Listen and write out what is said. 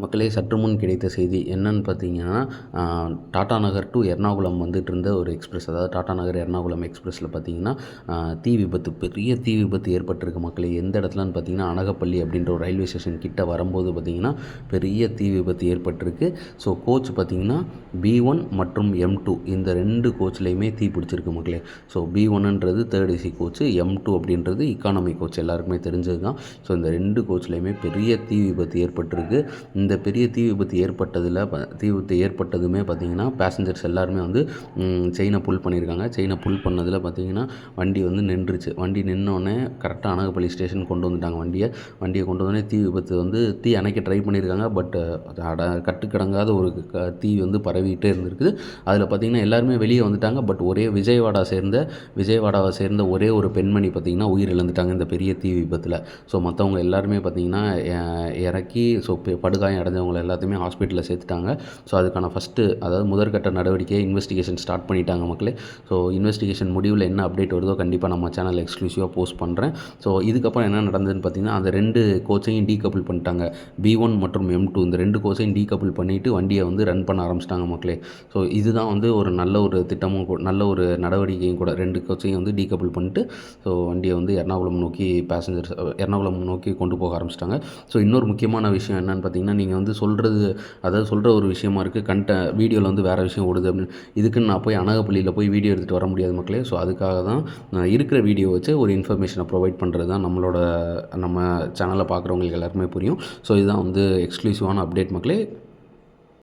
மக்களே சற்று முன் கிடைத்த செய்தி என்னன்னு பார்த்தீங்கன்னா, டாடா நகர் டூ எர்ணாகுளம் வந்துட்டு இருந்த ஒரு எக்ஸ்பிரஸ். அதாவது டாடா நகர் எர்ணாகுளம் எக்ஸ்பிரஸில பார்த்தீங்கன்னா, தீ விபத்து, பெரிய தீ விபத்து ஏற்பட்டிருக்கு மக்களே. எந்த இடத்துலன்னு பார்த்தீங்கன்னா, அனகப்பள்ளி அப்படின்ற ஒரு ரயில்வே ஸ்டேஷன் கிட்ட வரும்போது பார்த்தீங்கன்னா, பெரிய தீ விபத்து ஏற்பட்டிருக்கு. ஸோ கோச் பார்த்தீங்கன்னா, B1 மற்றும் M2 இந்த 2 கோச்லேயுமே தீ பிடிச்சிருக்கு மக்களே. So B1ன்றது 3rd AC coach, M2 அப்படின்றது இக்கானமி கோச், எல்லாருக்குமே தெரிஞ்சது தான். ஸோ இந்த 2 கோச்லேயுமே பெரிய தீ விபத்து ஏற்பட்டிருக்கு. இந்த பெரிய தீ விபத்து ஏற்பட்டதுமே பார்த்தீங்கன்னா, பேசஞ்சர்ஸ் எல்லாருமே வந்து செயினை புல் பண்ணியிருக்காங்க. செயினை புல் பண்ணதில் பார்த்தீங்கன்னா, வண்டி வந்து நின்றுச்சு. வண்டி நின்னோடனே கரெக்டாக அனகப்பள்ளி ஸ்டேஷன் கொண்டு வந்துட்டாங்க வண்டியை கொண்டு வந்தோடனே தீ விபத்து வந்து தீ அணைக்க ட்ரை பண்ணியிருக்காங்க. பட் கட்டுக்கடங்காத ஒரு தீ வந்து பரவிக்கிட்டே இருந்திருக்குது. அதில் பார்த்தீங்கன்னா எல்லாருமே வெளியே வந்துட்டாங்க. பட் விஜயவாடாவை சேர்ந்த ஒரே ஒரு பெண்மணி பார்த்தீங்கன்னா உயிர் இழந்துட்டாங்க இந்த பெரிய தீ விபத்தில். ஸோ மற்றவங்க எல்லாருமே பார்த்தீங்கன்னா இறக்கி படுகாயம் அடைஞ்சவங்களை எல்லாத்தையுமே ஹாஸ்பிட்டலில் சேர்த்துட்டாங்க. ஸோ அதுக்கான அதாவது முதற்கட்ட நடவடிக்கையை இன்வெஸ்டிகேஷன் ஸ்டார்ட் பண்ணிட்டாங்க மக்களே. ஸோ இன்வெஸ்டிகேஷன் முடிவில் என்ன அப்டேட் வருதோ கண்டிப்பாக நம்ம சேனலில் எக்ஸ்க்ளூசிவாக போஸ்ட் பண்ணுறேன். ஸோ இதுக்கப்புறம் என்ன நடந்ததுன்னு பார்த்தீங்கன்னா, அந்த 2 கோச்சையும் டீகப்பிள் பண்ணிட்டாங்க. B1 மற்றும் M2 இந்த 2 கோச்சையும் டீகப்பிள் பண்ணிவிட்டு வண்டியை வந்து ரன் பண்ண ஆரம்பிச்சிட்டாங்க மக்களே. ஸோ இதுதான் வந்து ஒரு நல்ல ஒரு திட்டமும் நல்ல ஒரு நடவடிக்கையும் கூட. 2 கோச்சையும் வந்து டீகப்பிள் பண்ணிட்டு ஸோ வண்டியை வந்து எர்ணாகுளம் நோக்கி கொண்டு போக ஆரம்பிச்சிட்டாங்க. ஸோ இன்னொரு முக்கியமான விஷயம் என்னென்னு பார்த்தீங்கன்னா, நீங்கள் வந்து சொல்கிற ஒரு விஷயமா இருக்குது, வீடியோவில் வந்து வேறு விஷயம் ஓடுது அப்படின்னு. இதுக்குன்னு நான் போய் அனகப்பள்ளியில் போய் வீடியோ எடுத்துகிட்டு வர முடியாது மக்களே. ஸோ அதுக்காக தான் நான் இருக்கிற வீடியோ வச்சு ஒரு இன்ஃபர்மேஷனை ப்ரொவைட் பண்ணுறது தான் நம்ம சேனலை பார்க்குறவங்களுக்கு எல்லாருமே புரியும். ஸோ இதுதான் வந்து எக்ஸ்க்ளூசிவான அப்டேட் மக்களே.